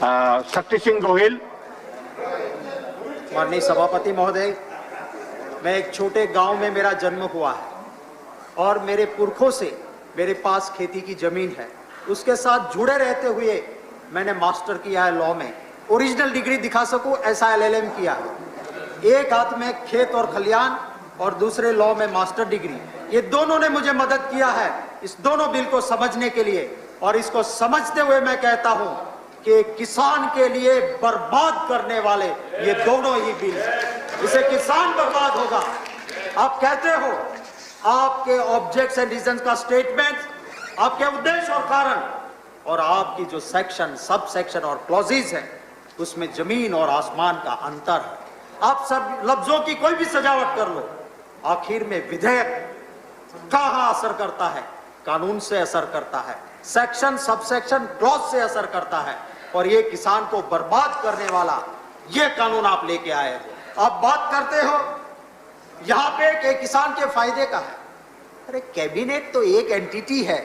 शक्ति सिंह गोहिल। माननीय सभापति महोदय, मैं एक छोटे गांव में मेरा जन्म हुआ है और मेरे पुरखों से मेरे पास खेती की जमीन है। उसके साथ जुड़े रहते हुए मैंने मास्टर किया है लॉ में। ओरिजिनल डिग्री दिखा सकूं ऐसा LLM किया है। एक हाथ में खेत और खलियान और दूसरे लॉ में मास्टर डिग्री। ये दोनों ने मुझे मदद किया है इस दोनों बिल को समझने के लिए, और इसको समझते हुए मैं कहता हूं कि किसान के लिए बर्बाद करने वाले ये दोनों ही बिल हैं। इसे किसान बर्बाद होगा। आप कहते हो आपके ऑब्जेक्ट्स एंड रीजंस का स्टेटमेंट, आपके उद्देश्य और कारण, और आपकी जो सेक्शन, सब सेक्शन और क्लॉजेज है उसमें जमीन और आसमान का अंतर है। आप सब लफ्जों की कोई भी सजावट कर लो, आखिर में विधेयक कहां असर करता है? कानून से असर करता है, सेक्शन, सबसेक्शन, क्लॉज से असर करता है, और ये किसान को बर्बाद करने वाला ये कानून आप लेके आए हो। आप बात करते हो यहां पे कि किसान के फायदे का है। अरे कैबिनेट तो एक एंटिटी है।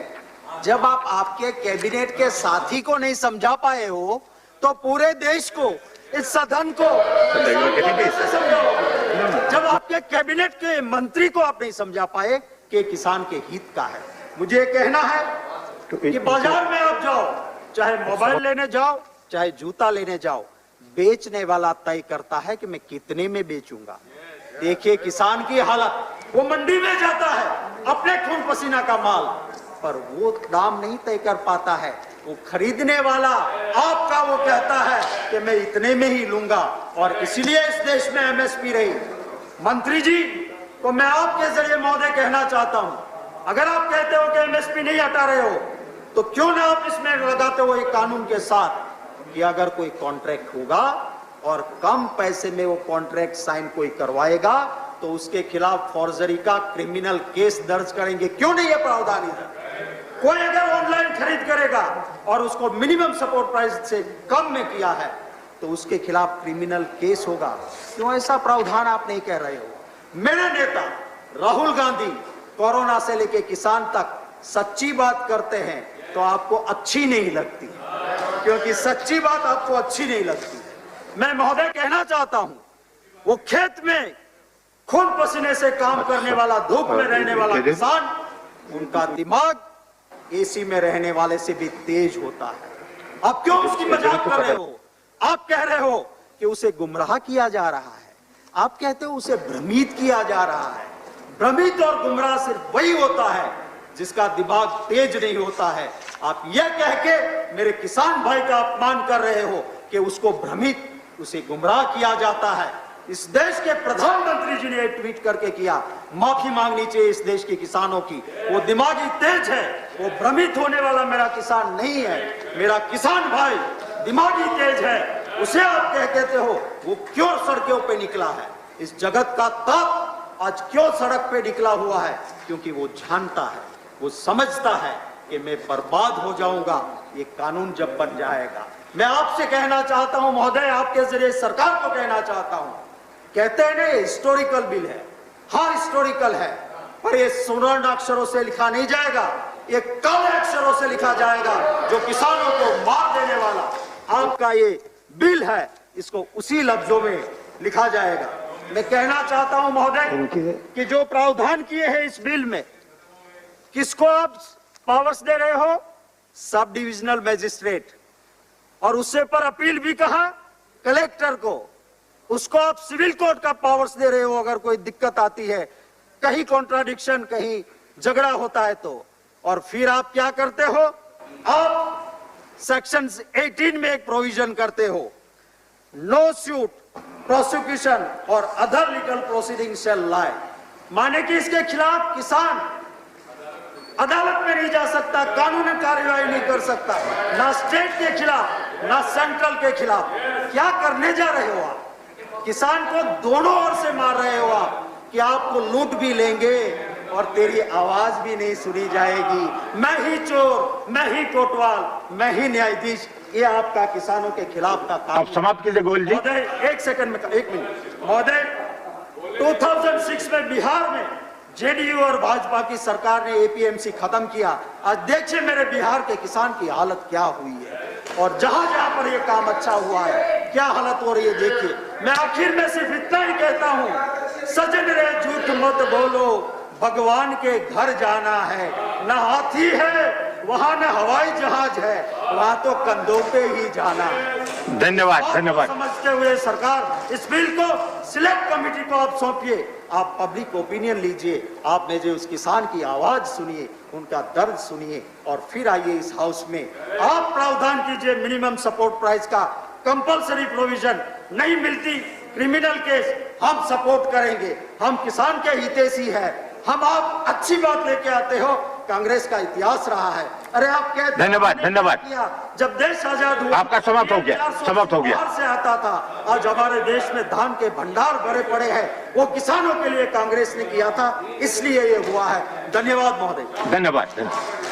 जब आप आपके कैबिनेट के साथी को नहीं समझा पाए हो तो पूरे देश को, इस सदन को कैसे समझाओ? जब आपके कैबिनेट के मंत्री को आप नहीं समझा पाए कि किसान के हित का है। मुझे कहना है कि बाजार में आप जाओ, चाहे मोबाइल लेने जाओ, चाहे जूता लेने जाओ, बेचने वाला तय करता है कि मैं कितने में बेचूंगा। देखिए किसान की हालत, वो मंडी में जाता है अपने खून पसीना का माल, पर वो दाम नहीं तय कर पाता है। वो खरीदने वाला आपका वो कहता है कि मैं इतने में ही लूंगा, और इसलिए इस देश में MSP रही। मंत्री जी को मैं आपके जरिए महोदय कहना चाहता हूं, अगर आप कहते हो कि MSP नहीं हटा रहे हो तो क्यों ना आप इसमें लगाते हो एक कानून के साथ कि अगर कोई कॉन्ट्रैक्ट होगा और कम पैसे में वो कॉन्ट्रैक्ट साइन कोई करवाएगा तो उसके खिलाफ फॉर्जरी का क्रिमिनल केस दर्ज करेंगे। क्यों नहीं है प्रावधान इधर? कोई अगर ऑनलाइन खरीद करेगा और उसको मिनिमम सपोर्ट प्राइस से कम में किया है तो उसके खिलाफ क्रिमिनल केस होगा। क्यों ऐसा प्रावधान आप नहीं कह रहे हो? मेरे नेता राहुल गांधी कोरोना से लेके किसान तक सच्ची बात करते हैं तो आपको अच्छी नहीं लगती, क्योंकि सच्ची बात आपको अच्छी नहीं लगती। मैं महोदय कहना चाहता हूं, वो खेत में खून पसीने से काम करने वाला, धूप में रहने वाला किसान, उनका दिमाग AC में रहने वाले से भी तेज होता है। आप क्यों उसकी मजाक कर रहे हो? आप कह रहे हो कि उसे गुमराह किया जा रहा है, आप कहते हो उसे भ्रमित किया जा रहा है। भ्रमित और गुमराह सिर्फ वही होता है जिसका दिमाग तेज नहीं होता है। आप यह कह के मेरे किसान भाई का अपमान कर रहे हो कि उसको भ्रमित, उसे गुमराह किया जाता है। इस देश के प्रधानमंत्री जी ने ट्वीट करके किया, माफी मांगनी चाहिए इस देश के किसानों की। वो दिमागी तेज है, वो भ्रमित होने वाला मेरा किसान नहीं है। मेरा किसान भाई दिमागी तेज है, उसे आप कहते हो वो क्यों सड़कों पे निकला है? इस जगत का ताप आज क्यों सड़क पे निकला हुआ है? क्योंकि वो जानता है, वो समझता है कि मैं बर्बाद हो जाऊंगा ये कानून जब बन जाएगा। मैं आपसे कहना चाहता हूं महोदय, आपके जरिए सरकार को कहना चाहता हूं, कहते हैं ना हिस्टोरिकल बिल है। हाँ हिस्टोरिकल है, पर ये स्वर्ण अक्षरों से लिखा नहीं जाएगा, ये काले अक्षरों से लिखा जाएगा जो किसानों को मार देने वाला आपका ये बिल है, इसको उसी लफ्जों में लिखा जाएगा। मैं कहना चाहता हूं महोदय कि जो प्रावधान किए हैं इस बिल में, किसको आप पावर्स दे रहे हो? सब डिविजनल मैजिस्ट्रेट, और उससे पर अपील भी कहा कलेक्टर को। उसको आप सिविल कोर्ट का पावर्स दे रहे हो अगर कोई दिक्कत आती है, कहीं कॉन्ट्राडिक्शन, कहीं झगड़ा होता है तो। और फिर आप क्या करते हो? आप सेक्शन 18 में एक प्रोविजन करते हो, नो सूट प्रोसिक्यूशन और अदर लीगल प्रोसीडिंग शैल लाई। माने कि इसके खिलाफ किसान अदालत में नहीं जा सकता, कानूनी कार्यवाही नहीं कर सकता, ना स्टेट के खिलाफ ना सेंट्रल के खिलाफ। क्या करने जा रहे हो आप? किसान को दोनों ओर से मार रहे हो आप कि आपको लूट भी लेंगे और तेरी आवाज भी नहीं सुनी जाएगी। मैं ही चोर, मैं ही कोतवाल, मैं ही न्यायाधीश, ये आपका किसानों के खिलाफ का काम। आप समाप्त कीजिए गोयल जी। महोदय एक सेकंड में, एक मिनट महोदय। 2006 में बिहार में JDU और भाजपा की सरकार ने APMC खत्म किया। आज देखिए मेरे बिहार के किसान की हालत क्या हुई है। और जहां जहां पर ये काम अच्छा हुआ है, क्या हालत हो रही है देखिए। मैं आखिर में सिर्फ इतना ही कहता हूं, सजन रे झूठ मत बोलो, भगवान के घर जाना है। न हाथी है वहां, न हवाई जहाज है वहां, तो कंधों पे ही जाना है। धन्यवाद बात को धन्यवाद। समझते हुए सरकार इस बिल को सिलेक्ट कमेटी को आप सौंपिए, आप पब्लिक ओपिनियन लीजिए, आपने जो उस किसान की आवाज सुनिए, उनका दर्द सुनिए, और फिर आइए इस हाउस में आप प्रावधान कीजिए मिनिमम सपोर्ट प्राइस का कंपलसरी प्रोविजन। नहीं मिलती क्रिमिनल केस, हम सपोर्ट करेंगे, हम किसान के हितैषी है। हम आप अच्छी बात लेके आते हो, कांग्रेस का इतिहास रहा है। अरे आप कहते धन्यवाद धन्यवाद। जब देश आजाद हुआ आपका समाप्त हो गया, समाप्त हो गया। बाहर से आता था, आज हमारे देश में धान के भंडार भरे पड़े हैं, वो किसानों के लिए कांग्रेस ने किया था, इसलिए ये हुआ है। धन्यवाद महोदय। धन्यवाद धन्यवाद।